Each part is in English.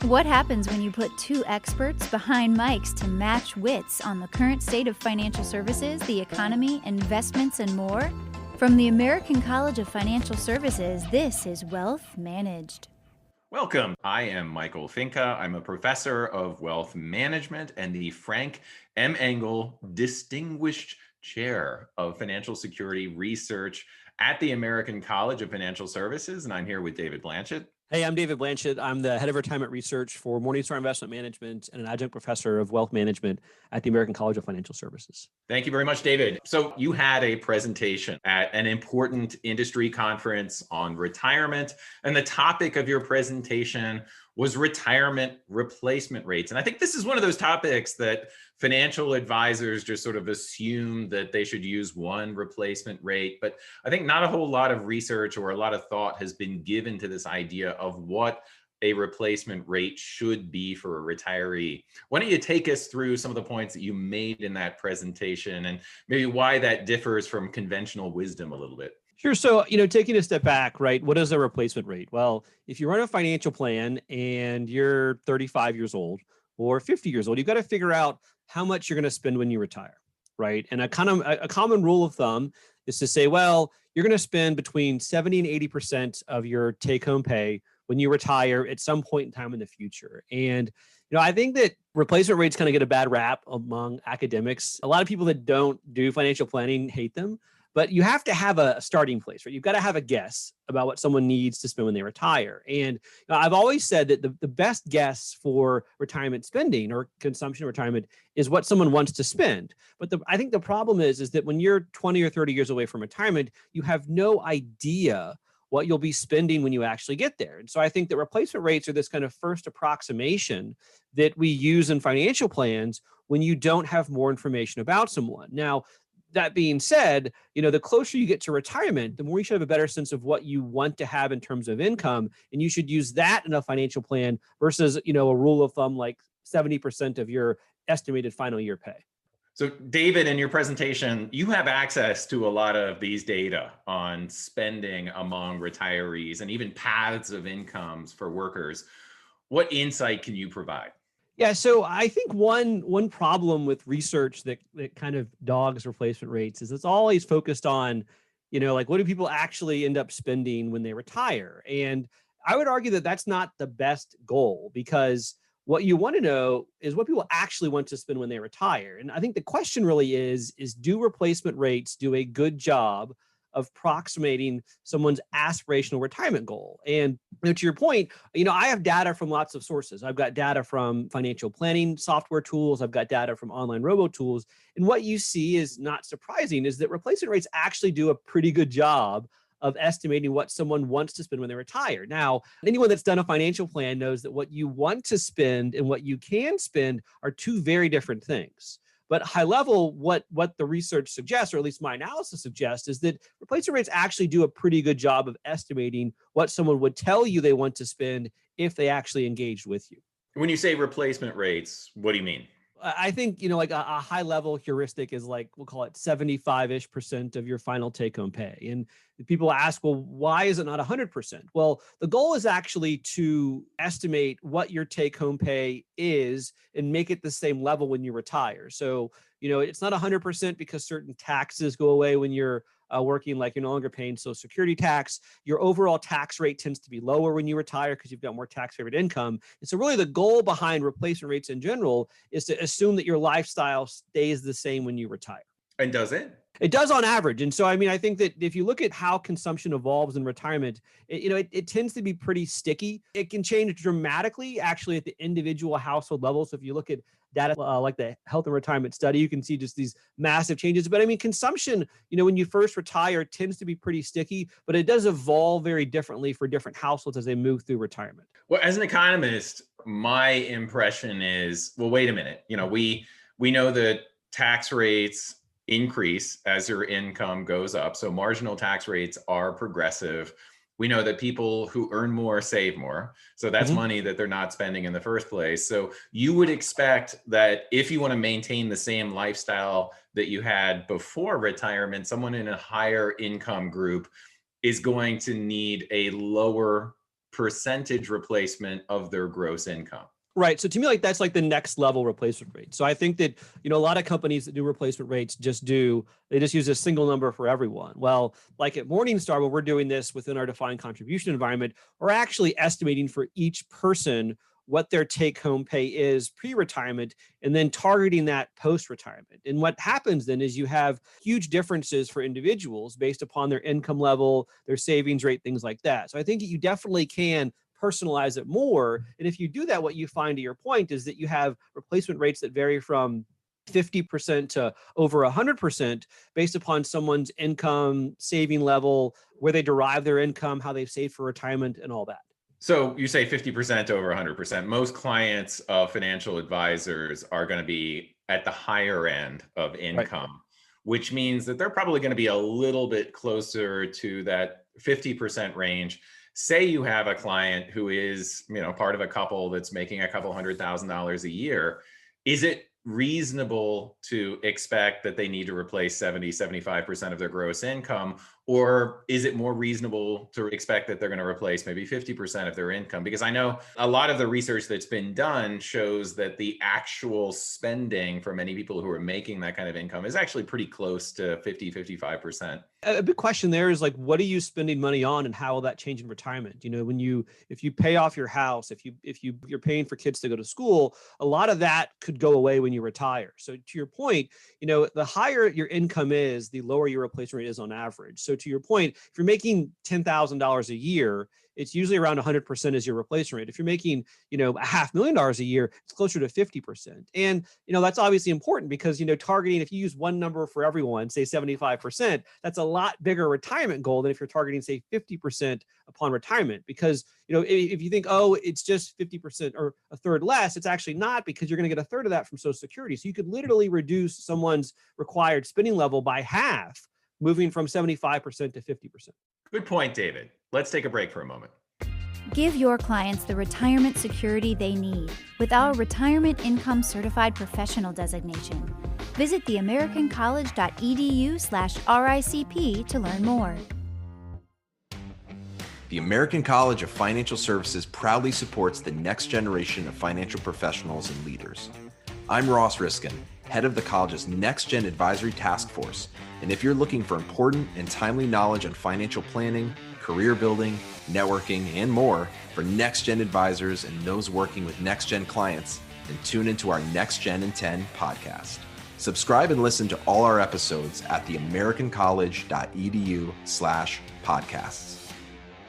What happens when you put two experts behind mics to match wits on the current state of financial services, the economy, investments, and more? From the American College of Financial Services, this is Wealth Managed. Welcome. I am Michael Finke. I'm a professor of wealth management and the Frank M. Engel Distinguished Chair of Financial Security Research at the American College of Financial Services. And I'm here with David Blanchett. Hey, I'm David Blanchett. I'm the head of retirement research for Morningstar Investment Management and an adjunct professor of wealth management at the American College of Financial Services. Thank you very much, David. So you had a presentation at an important industry conference on retirement, and the topic of your presentation was retirement replacement rates. And I think this is one of those topics that financial advisors just sort of assume that they should use one replacement rate. But I think not a whole lot of research or a lot of thought has been given to this idea of what a replacement rate should be for a retiree. Why don't you take us through some of the points that you made in that presentation and maybe why that differs from conventional wisdom a little bit? Sure. So, taking a step back, right? What is a replacement rate? Well, if you run a financial plan and you're 35 years old or 50 years old, you've got to figure out how much you're going to spend when you retire, right? And a common rule of thumb is to say, well, you're going to spend between 70 and 80% of your take-home pay when you retire at some point in time in the future. And I think that replacement rates kind of get a bad rap among academics. A lot of people that don't do financial planning hate them. But you have to have a starting place, right? You've got to have a guess about what someone needs to spend when they retire. And I've always said that the best guess for retirement spending or consumption retirement is what someone wants to spend. But I think the problem is that when you're 20 or 30 years away from retirement, you have no idea what you'll be spending when you actually get there. And so I think that replacement rates are this kind of first approximation that we use in financial plans when you don't have more information about someone. Now, that being said, the closer you get to retirement, the more you should have a better sense of what you want to have in terms of income. And you should use that in a financial plan versus, a rule of thumb like 70% of your estimated final year pay. So David, in your presentation, you have access to a lot of these data on spending among retirees and even paths of incomes for workers. What insight can you provide? Yeah, so I think one problem with research that kind of dogs replacement rates is it's always focused on, like what do people actually end up spending when they retire? And I would argue that that's not the best goal, because what you want to know is what people actually want to spend when they retire. And I think the question really is do replacement rates do a good job of approximating someone's aspirational retirement goal? And to your point, I have data from lots of sources. I've got data from financial planning software tools. I've got data from online robo tools. And what you see is not surprising, is that replacement rates actually do a pretty good job of estimating what someone wants to spend when they retire. Now, anyone that's done a financial plan knows that what you want to spend and what you can spend are two very different things. But high level, what the research suggests, or at least my analysis suggests, is that replacement rates actually do a pretty good job of estimating what someone would tell you they want to spend if they actually engaged with you. When you say replacement rates, what do you mean? I think, like a high level heuristic is like, we'll call it 75-ish% of your final take home pay. And people ask, well, why is it not 100%? Well, the goal is actually to estimate what your take home pay is and make it the same level when you retire. So, it's not 100% because certain taxes go away when you're working, like you're no longer paying Social Security tax. Your overall tax rate tends to be lower when you retire because you've got more tax favored income. And so really the goal behind replacement rates in general is to assume that your lifestyle stays the same when you retire. And does it? It does on average. And so, I think that if you look at how consumption evolves in retirement, it tends to be pretty sticky. It can change dramatically, actually, at the individual household level. So if you look at data like the Health and Retirement Study, you can see just these massive changes. But consumption, when you first retire, tends to be pretty sticky, but it does evolve very differently for different households as they move through retirement. Well, as an economist, my impression is, well, wait a minute. We know that tax rates increase as your income goes up. So marginal tax rates are progressive. We know that people who earn more save more. So that's money that they're not spending in the first place. So you would expect that if you want to maintain the same lifestyle that you had before retirement, someone in a higher income group is going to need a lower percentage replacement of their gross income. Right. So to me, like that's like the next level replacement rate. So I think that, a lot of companies that do replacement rates they just use a single number for everyone. Well, like at Morningstar, when we're doing this within our defined contribution environment, we're actually estimating for each person what their take home pay is pre-retirement and then targeting that post-retirement. And what happens then is you have huge differences for individuals based upon their income level, their savings rate, things like that. So I think you definitely can personalize it more. And if you do that, what you find, to your point, is that you have replacement rates that vary from 50% to over 100% based upon someone's income, saving level, where they derive their income, how they've saved for retirement, and all that. So you say 50% to over 100%. Most clients of financial advisors are going to be at the higher end of income, right, which means that they're probably going to be a little bit closer to that 50% range. Say you have a client who is, part of a couple that's making a couple $100,000 a year. Is it reasonable to expect that they need to replace 70-75% of their gross income? Or is it more reasonable to expect that they're going to replace maybe 50% of their income? Because I know a lot of the research that's been done shows that the actual spending for many people who are making that kind of income is actually pretty close to 50-55%. A big question there is like, what are you spending money on and how will that change in retirement? If you pay off your house, if you're paying for kids to go to school, a lot of that could go away when you retire. So to your point, the higher your income is, the lower your replacement rate is on average. So to your point, if you're making $10,000 a year, it's usually around 100% is your replacement rate. If you're making, $500,000 a year, it's closer to 50%. And, that's obviously important because, targeting, if you use one number for everyone, say 75%, that's a lot bigger retirement goal than if you're targeting, say, 50% upon retirement. Because, if you think, oh, it's just 50% or a third less, it's actually not, because you're going to get a third of that from Social Security. So you could literally reduce someone's required spending level by half, moving from 75% to 50%. Good point, David. Let's take a break for a moment. Give your clients the retirement security they need with our Retirement Income Certified Professional designation. Visit theamericancollege.edu/RICP to learn more. The American College of Financial Services proudly supports the next generation of financial professionals and leaders. I'm Ross Riskin, head of the college's Next Gen Advisory Task Force. And if you're looking for important and timely knowledge on financial planning, career building, networking, and more for Next Gen advisors and those working with Next Gen clients, then tune into our Next Gen in 10 podcast. Subscribe and listen to all our episodes at theamericancollege.edu/podcasts.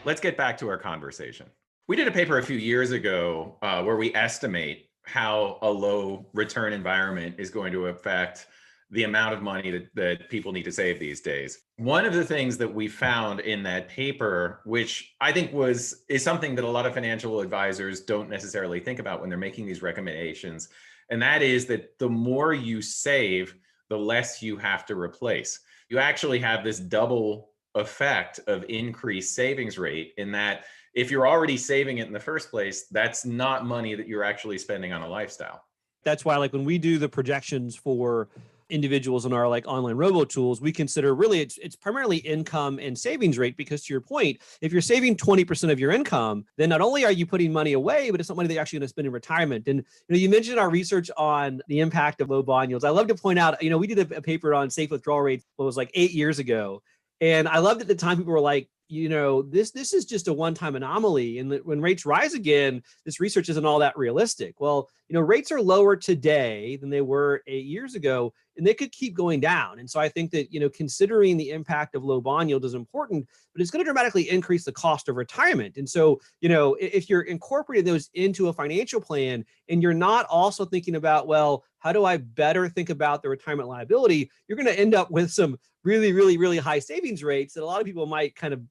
Let's get back to our conversation. We did a paper a few years ago where we estimate how a low return environment is going to affect the amount of money that people need to save these days. One of the things that we found in that paper, which I think is something that a lot of financial advisors don't necessarily think about when they're making these recommendations, and that is that the more you save, the less you have to replace. You actually have this double effect of increased savings rate, in that if you're already saving it in the first place, that's not money that you're actually spending on a lifestyle. That's why, like, when we do the projections for individuals in our online robo tools, we consider really it's primarily income and savings rate, because to your point, if you're saving 20% of your income, then not only are you putting money away, but it's not money that you're actually going to spend in retirement. And you mentioned our research on the impact of low bond yields. I love to point out, we did a paper on safe withdrawal rates, it was like 8 years ago. And I loved at the time, people were like, this is just a one-time anomaly. And when rates rise again, this research isn't all that realistic. Well, rates are lower today than they were 8 years ago, and they could keep going down. And so I think that, considering the impact of low bond yield is important, but it's going to dramatically increase the cost of retirement. And so, if you're incorporating those into a financial plan and you're not also thinking about, well, how do I better think about the retirement liability, you're going to end up with some really, really, really high savings rates that a lot of people might kind of,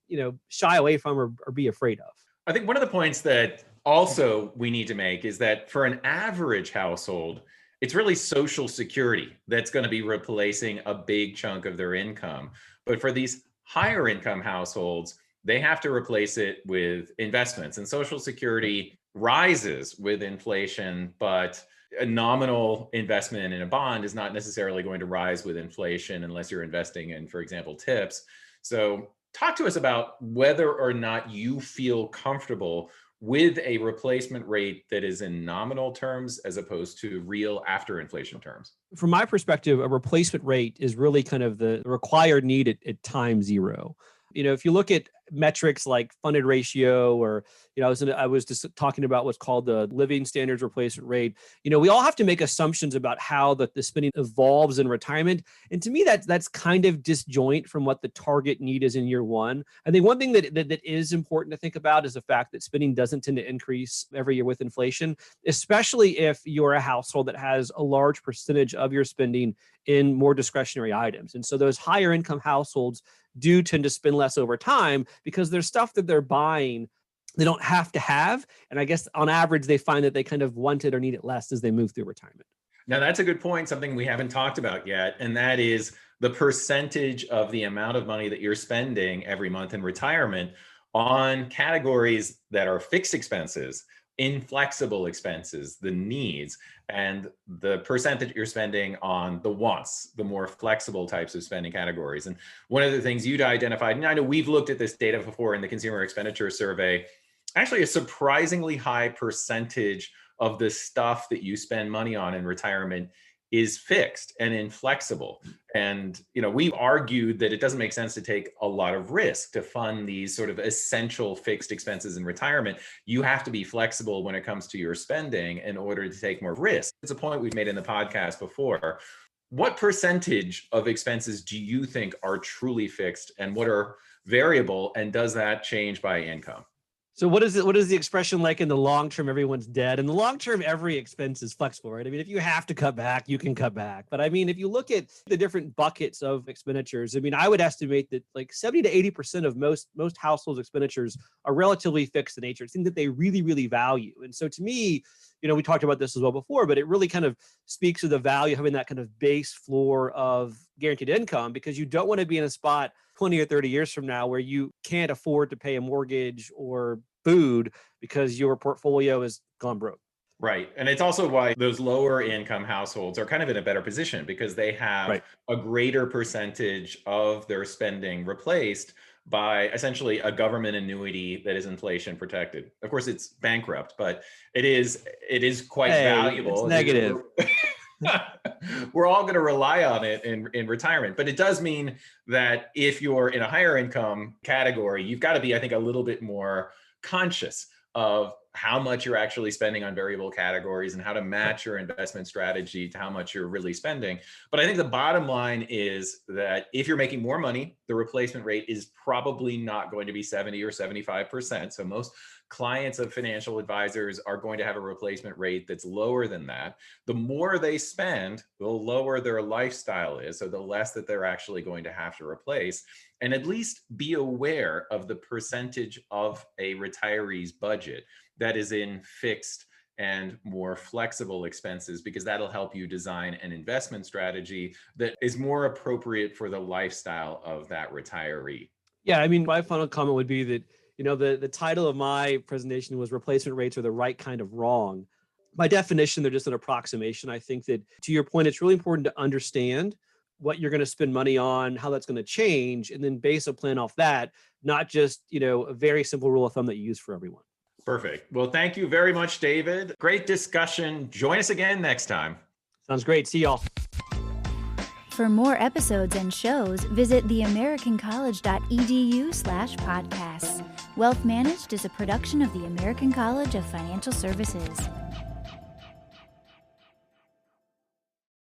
shy away from or be afraid of. I think one of the points that also we need to make is that for an average household, it's really Social Security that's going to be replacing a big chunk of their income. But for these higher income households, they have to replace it with investments. And Social Security rises with inflation, but a nominal investment in a bond is not necessarily going to rise with inflation unless you're investing in, for example, tips. So Talk to us about whether or not you feel comfortable with a replacement rate that is in nominal terms as opposed to real after inflation terms. From my perspective, a replacement rate is really kind of the required need at time zero. If you look at metrics like funded ratio, or, I was just talking about what's called the living standards replacement rate. We all have to make assumptions about how the spending evolves in retirement. And to me, that's kind of disjoint from what the target need is in year one. I think one thing that is important to think about is the fact that spending doesn't tend to increase every year with inflation, especially if you're a household that has a large percentage of your spending in more discretionary items. And so those higher income households do tend to spend less over time because there's stuff that they're buying they don't have to have. And I guess on average, they find that they kind of want it or need it less as they move through retirement. Now, that's a good point, something we haven't talked about yet. And that is the percentage of the amount of money that you're spending every month in retirement on categories that are fixed expenses, inflexible expenses, the needs, and the percentage you're spending on the wants, the more flexible types of spending categories. And one of the things you'd identified, and I know we've looked at this data before in the Consumer Expenditure Survey, actually a surprisingly high percentage of the stuff that you spend money on in retirement is fixed and inflexible. And, we've argued that it doesn't make sense to take a lot of risk to fund these sort of essential fixed expenses in retirement. You have to be flexible when it comes to your spending in order to take more risk. It's a point we've made in the podcast before. What percentage of expenses do you think are truly fixed and what are variable? And does that change by income? So what is the expression like in the long term, everyone's dead? In the long term, every expense is flexible, right? I mean, if you have to cut back, you can cut back. But I mean, if you look at the different buckets of expenditures, I mean, I would estimate that like 70 to 80% of most households' expenditures are relatively fixed in nature. It's things that they really, really value. And so to me, we talked about this as well before, but it really kind of speaks to the value of having that kind of base floor of guaranteed income, because you don't want to be in a spot 20 or 30 years from now where you can't afford to pay a mortgage or food because your portfolio is gone broke. Right. And it's also why those lower income households are kind of in a better position because they have a greater percentage of their spending replaced by essentially a government annuity that is inflation protected. Of course, it's bankrupt, but it is quite valuable. It's negative. We're all going to rely on it in retirement. But it does mean that if you're in a higher income category, you've got to be, I think, a little bit more conscious of how much you're actually spending on variable categories and how to match your investment strategy to how much you're really spending. But I think the bottom line is that if you're making more money, the replacement rate is probably not going to be 70 or 75%. So most clients of financial advisors are going to have a replacement rate that's lower than that. The more they spend, the lower their lifestyle is, so the less that they're actually going to have to replace. And at least be aware of the percentage of a retiree's budget that is in fixed and more flexible expenses, because that'll help you design an investment strategy that is more appropriate for the lifestyle of that retiree. Yeah, I mean, my final comment would be that, the title of my presentation was Replacement Rates Are the Right Kind of Wrong. By definition, they're just an approximation. I think that, to your point, it's really important to understand what you're going to spend money on, how that's going to change, and then base a plan off that, not just, a very simple rule of thumb that you use for everyone. Perfect. Well, thank you very much, David. Great discussion. Join us again next time. Sounds great. See y'all. For more episodes and shows, visit theamericancollege.edu/podcasts. Wealth Managed is a production of the American College of Financial Services.